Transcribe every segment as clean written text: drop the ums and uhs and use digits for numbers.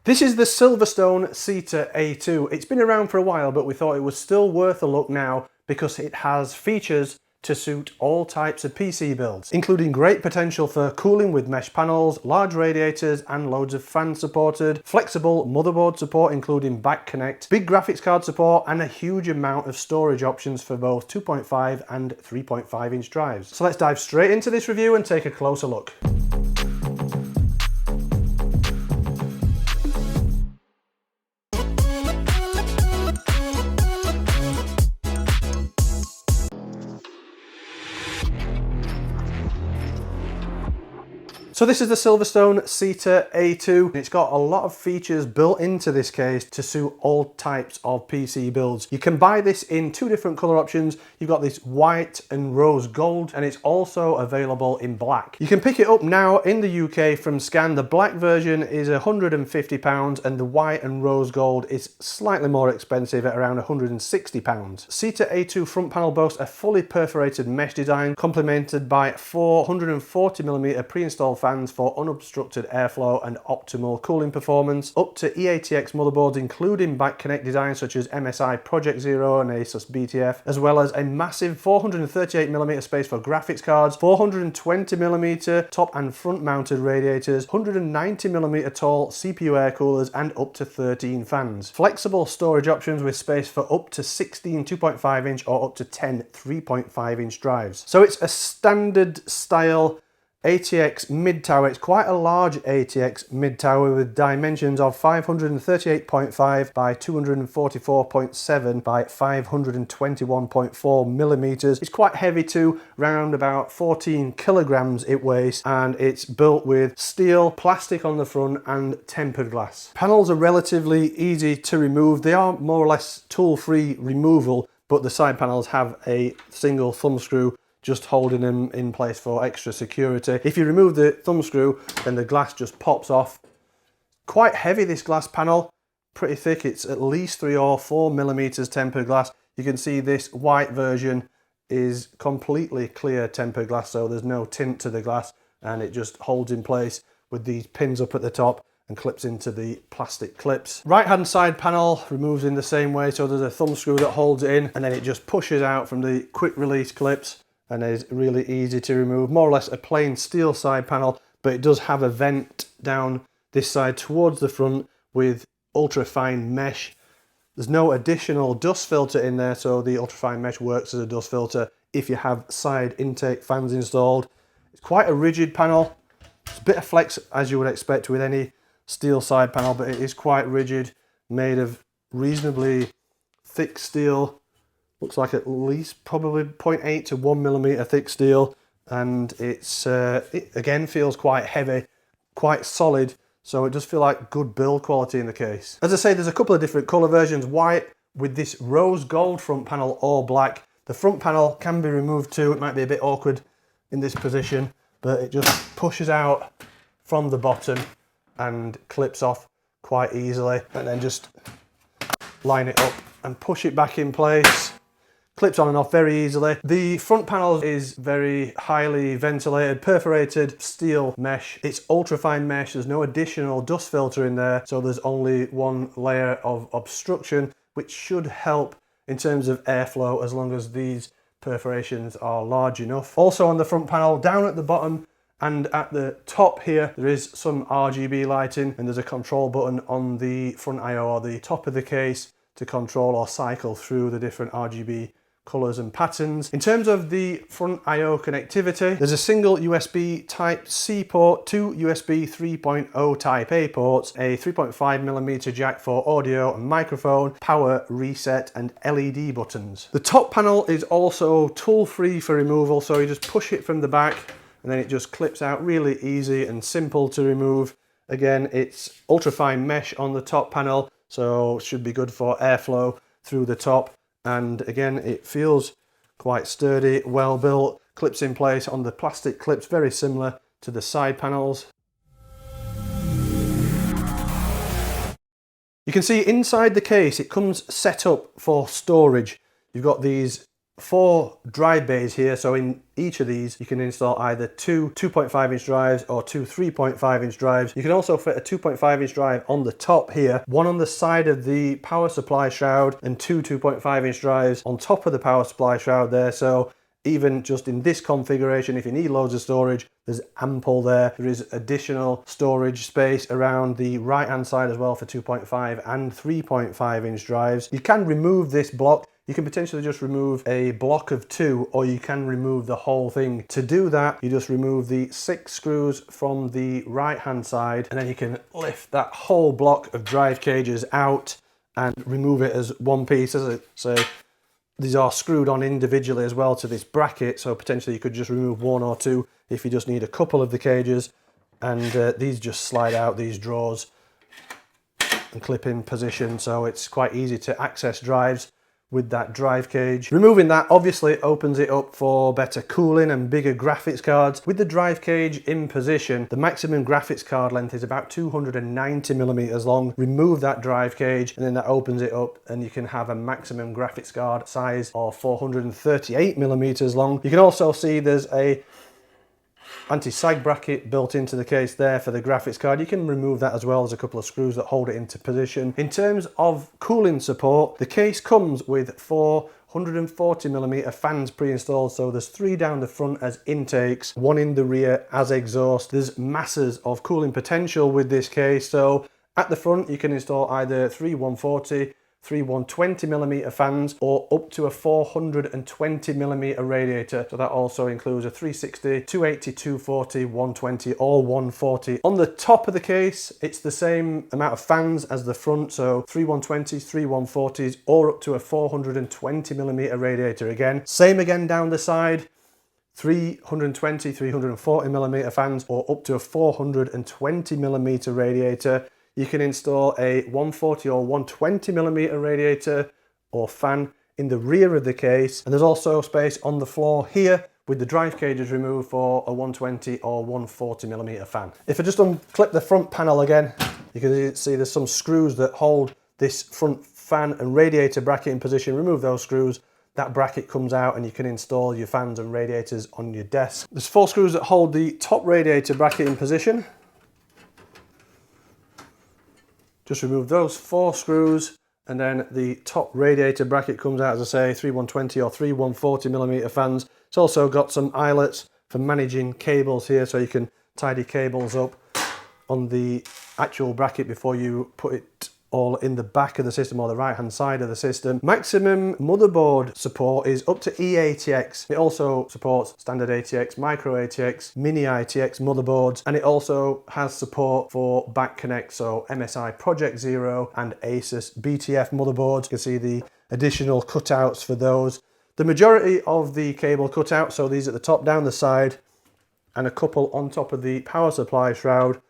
This is the SilverStone SETA A2. It's been around for a while, but we thought it was still worth a look now because it has features to suit all types of PC builds, including great potential for cooling with mesh panels, large radiators and loads of fan supported, flexible motherboard support including back connect, big graphics card support and a huge amount of storage options for both 2.5 and 3.5 inch drives. So let's dive straight into this review and take a closer look. So this is the SilverStone SETA A2. It's got a lot of features built into this case to suit all types of PC builds. You can buy this in two different color options. You've got this white and rose gold, and it's also available in black. You can pick it up now in the UK from Scan. The black version is £150 and the white and rose gold is slightly more expensive at around £160. SETA A2 front panel boasts a fully perforated mesh design complemented by 440mm pre-installed fans for unobstructed airflow and optimal cooling performance, up to eATX motherboards including back connect designs such as MSI Project Zero and Asus BTF, as well as a massive 438mm space for graphics cards, 420mm top and front mounted radiators, 190mm tall CPU air coolers and up to 13 fans. Flexible storage options with space for up to 16 2.5 inch or up to 10 3.5 inch drives. So it's a standard style ATX mid-tower. It's quite a large ATX mid-tower with dimensions of 538.5 by 244.7 by 521.4 millimeters. It's quite heavy too, around about 14 kilograms it weighs, and it's built with steel, plastic on the front and tempered glass. Panels are relatively easy to remove. They are more or less tool-free removal, but the side panels have a single thumb screw just holding them in place for extra security. If you remove the thumb screw, then the glass just pops off. Quite heavy, this glass panel, pretty thick. It's at least 3 or 4 millimeters tempered glass. You can see this white version is completely clear tempered glass, so there's no tint to the glass, and it just holds in place with these pins up at the top and clips into the plastic clips. Right hand side panel removes in the same way, so there's a thumb screw that holds it in, and then it just pushes out from the quick release clips and is really easy to remove. More or less a plain steel side panel, but it does have a vent down this side towards the front with ultra-fine mesh. There's no additional dust filter in there, so the ultra-fine mesh works as a dust filter if you have side intake fans installed. It's quite a rigid panel. It's a bit of flex as you would expect with any steel side panel, but it is quite rigid, made of reasonably thick steel. Looks like at least probably 0.8 to 1 millimeter thick steel, and it again feels quite heavy, quite solid, so it does feel like good build quality in the case. As I say, there's a couple of different color versions, white with this rose gold front panel or black. The front panel can be removed too. It might be a bit awkward in this position, but it just pushes out from the bottom and clips off quite easily, and then just line it up and push it back in place. Clips on and off very easily. The front panel is very highly ventilated, perforated steel mesh. It's ultra-fine mesh. There's no additional dust filter in there, so there's only one layer of obstruction, which should help in terms of airflow as long as these perforations are large enough. Also on the front panel, down at the bottom and at the top here, there is some RGB lighting, and there's a control button on the front I/O or the top of the case to control or cycle through the different RGB colours and patterns. In terms of the front I/O connectivity, there's a single USB Type-C port, 2 USB 3.0 Type-A ports, a 3.5mm jack for audio and microphone, power, reset and LED buttons. The top panel is also tool-free for removal, so you just push it from the back and then it just clips out, really easy and simple to remove. Again, it's ultra-fine mesh on the top panel, so it should be good for airflow through the top. And again, it feels quite sturdy, well built, clips in place on the plastic clips, very similar to the side panels. You can see inside the case, it comes set up for storage. You've got these 4 drive bays here, so in each of these you can install either 2 2.5-inch drives or 2 3.5-inch drives. You can also fit a 2.5-inch drive on the top here, one on the side of the power supply shroud, and 2 2.5-inch drives on top of the power supply shroud there. So even just in this configuration, if you need loads of storage, there's ample there. There is additional storage space around the right hand side as well for 2.5 and 3.5-inch drives. You can remove this block. You can potentially just remove a block of 2, or you can remove the whole thing. To do that, you just remove the 6 screws from the right hand side, and then you can lift that whole block of drive cages out and remove it as one piece. As I say, these are screwed on individually as well to this bracket, so potentially you could just remove 1 or 2 if you just need a couple of the cages. And these just slide out these drawers and clip in position, so it's quite easy to access drives with that drive cage. Removing that obviously opens it up for better cooling and bigger graphics cards. With the drive cage in position, the maximum graphics card length is about 290mm long. Remove that drive cage and then that opens it up, and you can have a maximum graphics card size of 438mm long. You can also see there's a anti-sag bracket built into the case there for the graphics card. You can remove that as well. There's a couple of screws that hold it into position. In terms of cooling support, the case comes with 4 140mm fans pre-installed, so there's 3 down the front as intakes, 1 in the rear as exhaust. There's masses of cooling potential with this case. So at the front you can install either 3 140, 3 120mm fans, or up to a 420mm radiator. So that also includes a 360, 280, 240, 120, or 140. On the top of the case, it's the same amount of fans as the front, so 3 120s, 3 140s, or up to a 420mm radiator again. Same again down the side. 320, 340mm fans, or up to a 420mm radiator. You can install a 140 or 120mm radiator or fan in the rear of the case. And there's also space on the floor here with the drive cages removed for a 120 or 140mm fan. If I just unclip the front panel again, you can see there's some screws that hold this front fan and radiator bracket in position. Remove those screws, that bracket comes out, and you can install your fans and radiators on your desk. There's 4 screws that hold the top radiator bracket in position. Just remove those 4 screws, and then the top radiator bracket comes out, as I say, 3 120 or 3 140mm fans. It's also got some eyelets for managing cables here, so you can tidy cables up on the actual bracket before you put it all in the back of the system or the right hand side of the system. Maximum motherboard support is up to eATX. It also supports standard ATX, micro ATX, mini ITX motherboards, and it also has support for back connect, so MSI Project Zero and ASUS BTF motherboards. You can see the additional cutouts for those. The majority of the cable cutouts, so these at the top, down the side, and a couple on top of the power supply shroud,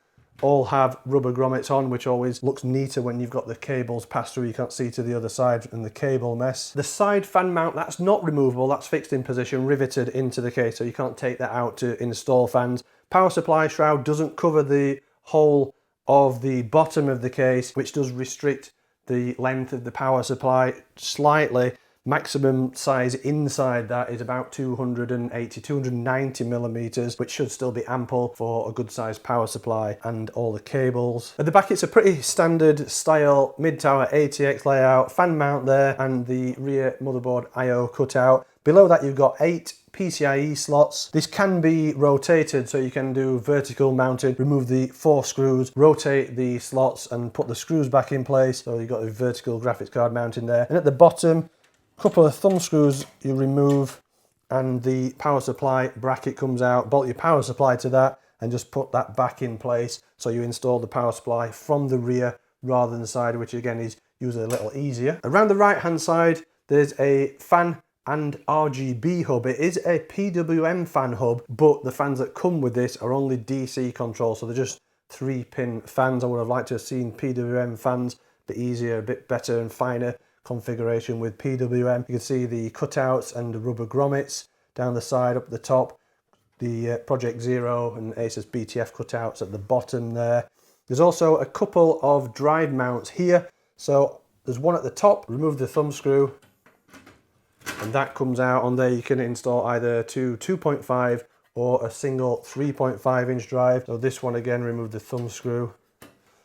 all have rubber grommets on, which always looks neater when you've got the cables passed through. You can't see to the other side and the cable mess. The side fan mount, that's not removable, that's fixed in position, riveted into the case, so you can't take that out to install fans. Power supply shroud doesn't cover the whole of the bottom of the case, which does restrict the length of the power supply slightly. Maximum size inside that is about 280, 290mm, which should still be ample for a good sized power supply and all the cables. At the back, it's a pretty standard style mid-tower ATX layout, fan mount there, and the rear motherboard I/O cutout. Below that, you've got 8 PCIe slots. This can be rotated, so you can do vertical mounted, remove the 4 screws, rotate the slots and put the screws back in place. So you've got a vertical graphics card mounting there. And at the bottom, couple of thumb screws you remove, and the power supply bracket comes out. Bolt your power supply to that and just put that back in place, so you install the power supply from the rear rather than the side, which again is usually a little easier. Around the right hand side, there's a fan and RGB hub. It is a PWM fan hub, but the fans that come with this are only DC control, so they're just 3-pin fans. I would have liked to have seen PWM fans, a bit easier, a bit better and finer configuration with PWM. You can see the cutouts and the rubber grommets down the side, up the top, the Project Zero and ASUS BTF cutouts at the bottom there. There's also a couple of drive mounts here. So there's one at the top, remove the thumb screw, and that comes out on there. You can install either two 2.5 or a single 3.5 inch drive. So this one again, remove the thumb screw,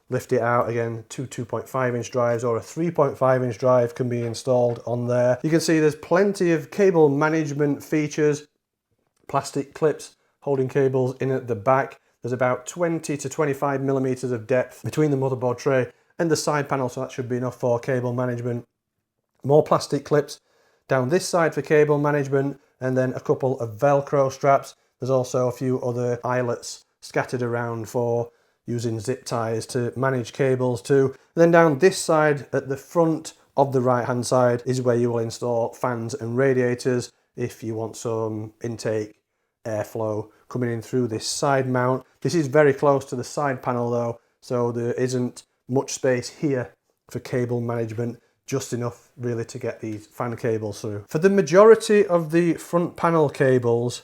lift it out again, two 2.5 inch drives or a 3.5 inch drive can be installed on there. You can see there's plenty of cable management features, plastic clips holding cables in at the back. There's about 20 to 25 millimeters of depth between the motherboard tray and the side panel, so that should be enough for cable management. More plastic clips down this side for cable management, and then a couple of Velcro straps. There's also a few other eyelets scattered around for using zip ties to manage cables too. And then down this side at the front of the right hand side is where you will install fans and radiators if you want some intake airflow coming in through this side mount. This is very close to the side panel though, so there isn't much space here for cable management, just enough really to get these fan cables through. For the majority of the front panel cables,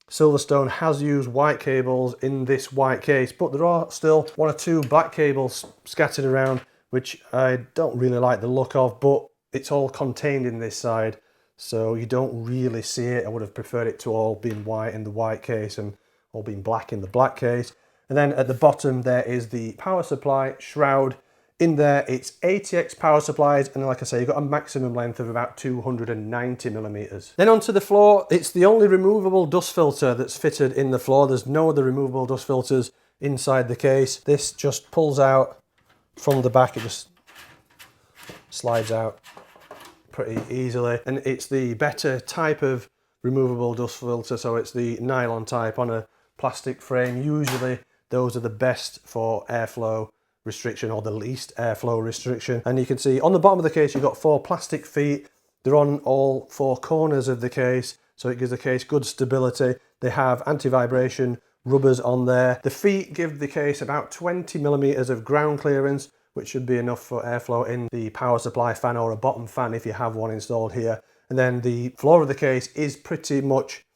Silverstone has used white cables in this white case, but there are still one or two black cables scattered around, which I don't really like the look of, but it's all contained in this side, so you don't really see it. I would have preferred it to all being white in the white case and all being black in the black case. And then at the bottom there is the power supply shroud. In there it's ATX power supplies, and like I say, you've got a maximum length of about 290 millimeters. Then onto the floor, it's the only removable dust filter that's fitted in the floor. There's no other removable dust filters inside the case. This just pulls out from the back, it just slides out pretty easily, and it's the better type of removable dust filter, so it's the nylon type on a plastic frame. Usually those are the best for airflow restriction, or the least airflow restriction. And you can see on the bottom of the case you've got 4 plastic feet. They're on all 4 corners of the case, so it gives the case good stability. They have anti-vibration rubbers on there. The feet give the case about 20 millimeters of ground clearance, which should be enough for airflow in the power supply fan or a bottom fan if you have one installed here. And then the floor of the case is pretty much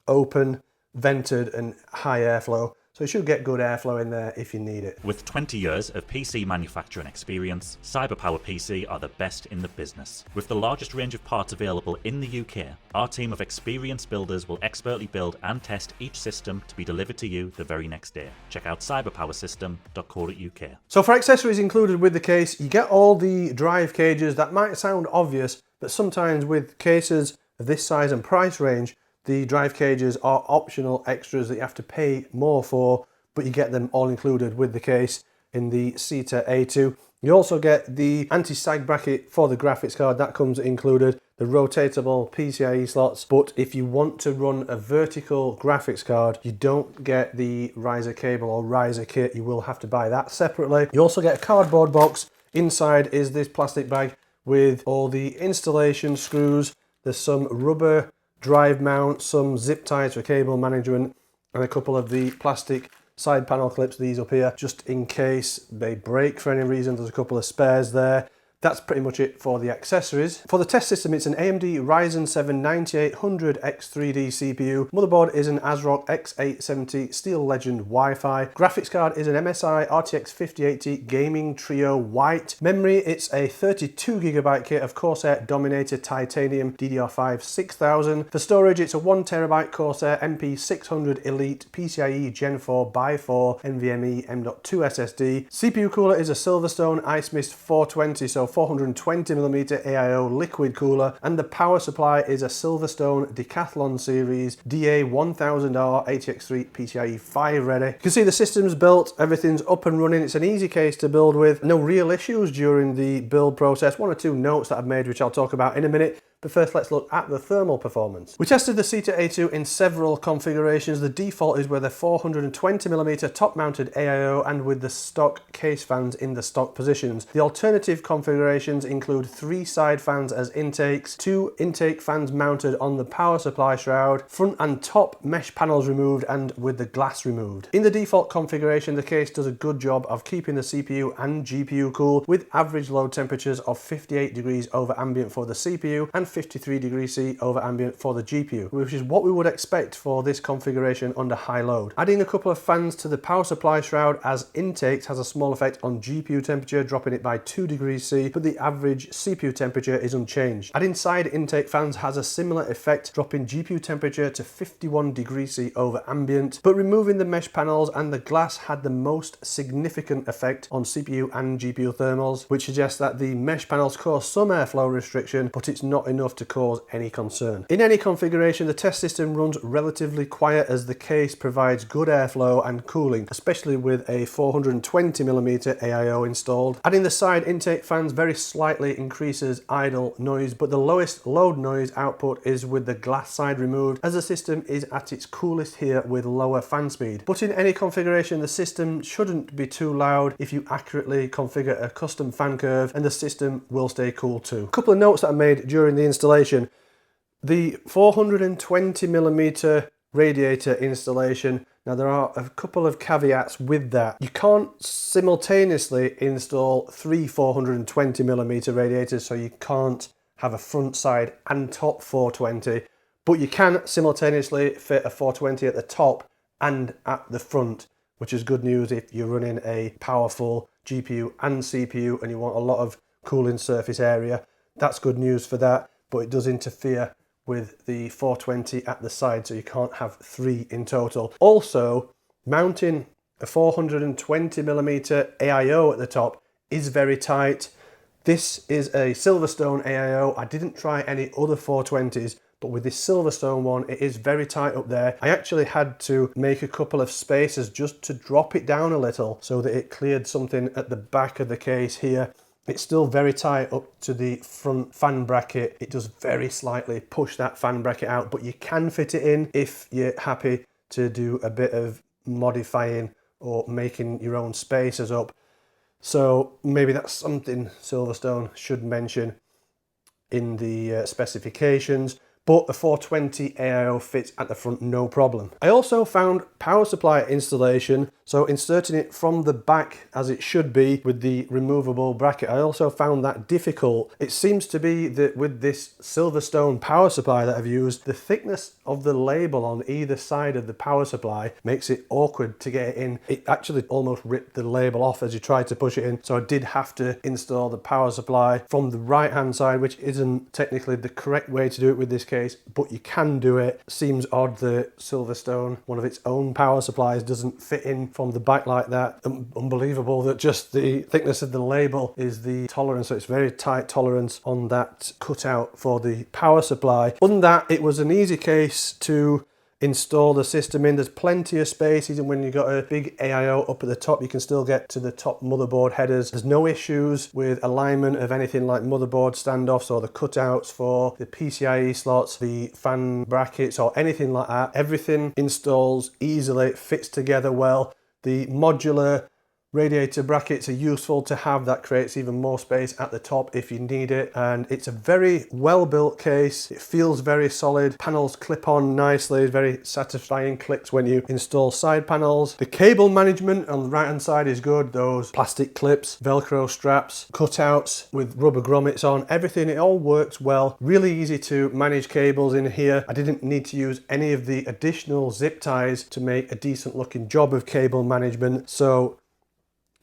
open, vented and high airflow. So you should get good airflow in there if you need it. With 20 years of PC manufacturing experience, CyberPower PC are the best in the business. With the largest range of parts available in the UK, our team of experienced builders will expertly build and test each system to be delivered to you the very next day. Check out cyberpowersystem.co.uk. So for accessories included with the case, you get all the drive cages. That might sound obvious, but sometimes with cases of this size and price range, the drive cages are optional extras that you have to pay more for, but you get them all included with the case in the SETA A2. You also get the anti-sag bracket for the graphics card, that comes included, the rotatable PCIe slots, but if you want to run a vertical graphics card, you don't get the riser cable or riser kit. You will have to buy that separately. You also get a cardboard box. Inside is this plastic bag with all the installation screws. There's some rubber drive mount, some zip ties for cable management, and a couple of the plastic side panel clips, these up here, just in case they break for any reason. There's a couple of spares there. That's pretty much it for the accessories. For the test system, it's an AMD Ryzen 7 9800X3D CPU. Motherboard is an ASROCK X870 Steel Legend Wi-Fi. Graphics card is an MSI RTX 5080 Gaming Trio White. Memory, it's a 32GB kit of Corsair Dominator Titanium DDR5 6000. For storage, it's a 1TB Corsair MP600 Elite PCIe Gen 4 x 4 NVMe M.2 SSD. CPU cooler is a Silverstone ICEMYST 420, so 420mm AIO liquid cooler, and the power supply is a Silverstone Decathlon series DA1000R ATX3 PCIe 5 ready. You can see the system's built, everything's up and running. It's an easy case to build with, no real issues during the build process. 1 or 2 notes that I've made which I'll talk about in a minute. But first, let's look at the thermal performance. We tested the SETA A2 in several configurations. The default is with a 420mm top-mounted AIO and with the stock case fans in the stock positions. The alternative configurations include 3 side fans as intakes, 2 intake fans mounted on the power supply shroud, front and top mesh panels removed and with the glass removed. In the default configuration, the case does a good job of keeping the CPU and GPU cool, with average load temperatures of 58 degrees over ambient for the CPU and 53 degrees C over ambient for the GPU, which is what we would expect for this configuration under high load. Adding a couple of fans to the power supply shroud as intakes has a small effect on GPU temperature, dropping it by 2 degrees C, but the average CPU temperature is unchanged. Adding side intake fans has a similar effect, dropping GPU temperature to 51 degrees C over ambient, but removing the mesh panels and the glass had the most significant effect on CPU and GPU thermals, which suggests that the mesh panels cause some airflow restriction, but it's not enough to cause any concern. In any configuration, the test system runs relatively quiet as the case provides good airflow and cooling, especially with a 420mm AIO installed. Adding the side intake fans very slightly increases idle noise, but the lowest load noise output is with the glass side removed, as the system is at its coolest here with lower fan speed. But in any configuration, the system shouldn't be too loud if you accurately configure a custom fan curve, and the system will stay cool too. A couple of notes that I made during the installation. The 420mm radiator installation, now there are a couple of caveats with that. You can't simultaneously install 3 420mm radiators, so you can't have a front, side and top 420, but you can simultaneously fit a 420 at the top and at the front, which is good news if you're running a powerful GPU and CPU and you want a lot of cooling surface area. That's good news for that, but it does interfere with the 420 at the side, so you can't have 3 in total. Also, mounting a 420mm AIO at the top is very tight. This is a SilverStone AIO. I didn't try any other 420s, but with this SilverStone one, it is very tight up there. I actually had to make a couple of spaces just to drop it down a little so that it cleared something at the back of the case here. It's still very tight up to the front fan bracket. It does very slightly push that fan bracket out, but you can fit it in if you're happy to do a bit of modifying or making your own spaces up. So maybe that's something Silverstone should mention in the specifications. But a 420 AIO fits at the front no problem. I also found power supply installation, so inserting it from the back as it should be with the removable bracket, I also found that difficult. It seems to be that with this Silverstone power supply that I've used, the thickness of the label on either side of the power supply makes it awkward to get it in. It actually almost ripped the label off as you tried to push it in, so I did have to install the power supply from the right hand side, which isn't technically the correct way to do it with this case, but you can do it. Seems odd that Silverstone, one of its own power supplies, doesn't fit in from the back like that. Unbelievable that just the thickness of the label is the tolerance, so it's very tight tolerance on that cutout for the power supply. Other than that, it was an easy case to install the system in. There's plenty of space. Even when you've got a big AIO up at the top, you can still get to the top motherboard headers. There's no issues with alignment of anything like motherboard standoffs or the cutouts for the PCIe slots, the fan brackets or anything like that. Everything installs easily, fits together well. The modular radiator brackets are useful to have. That creates even more space at the top if you need it, and it's a very well built case. It feels very solid. Panels clip on nicely, very satisfying clicks when you install side panels. The cable management on the right hand side is good. Those plastic clips, velcro straps, cutouts with rubber grommets on, everything, it all works well. Really easy to manage cables in here. I didn't need to use any of the additional zip ties to make a decent looking job of cable management. So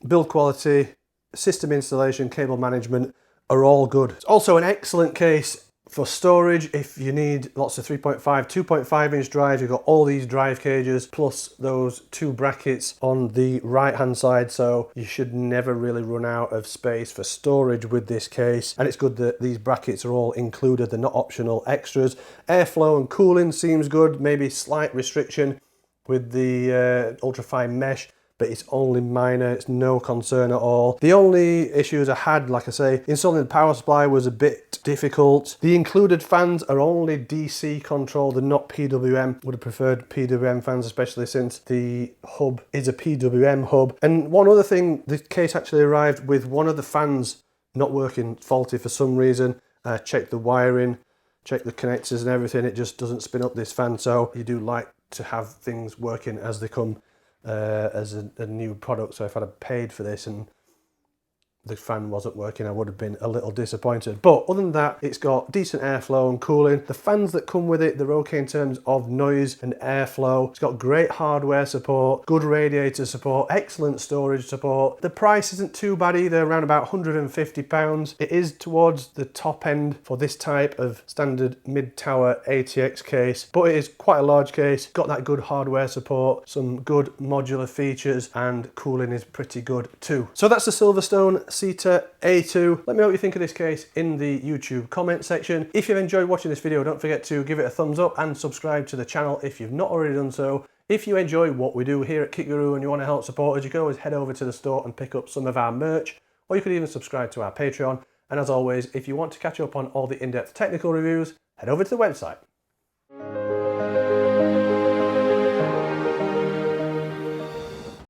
build quality, system installation, cable management are all good. It's also an excellent case for storage if you need lots of 3.5, 2.5 inch drives. You've got all these drive cages plus those 2 brackets on the right hand side, so you should never really run out of space for storage with this case. And it's good that these brackets are all included, they're not optional extras. Airflow and cooling seems good, maybe slight restriction with the ultrafine mesh, but it's only minor, it's no concern at all. The only issues I had, like I say, installing the power supply was a bit difficult. The included fans are only DC controlled and not PWM. Would have preferred PWM fans, especially since the hub is a PWM hub. And one other thing, the case actually arrived with one of the fans not working, faulty for some reason. Checked the wiring, checked the connectors and everything, it just doesn't spin up this fan. So you do like to have things working as they come as a new product. So if I'd have paid for this and the fan wasn't working, I would have been a little disappointed. But other than that, it's got decent airflow and cooling. The fans that come with it, they're okay in terms of noise and airflow. It's got great hardware support, good radiator support, excellent storage support. The price isn't too bad either, around about £150. It is towards the top end for this type of standard mid-tower ATX case, but it is quite a large case. Got that good hardware support, some good modular features, and cooling is pretty good too. So that's the SilverStone SETA A2. Let me know what you think of this case in the YouTube comment section. If you've enjoyed watching this video, don't forget to give it a thumbs up and subscribe to the channel if you've not already done so. If you enjoy what we do here at Kitguru and you want to help support us, you can always head over to the store and pick up some of our merch, or you could even subscribe to our Patreon. And as always, if you want to catch up on all the in-depth technical reviews, head over to the website.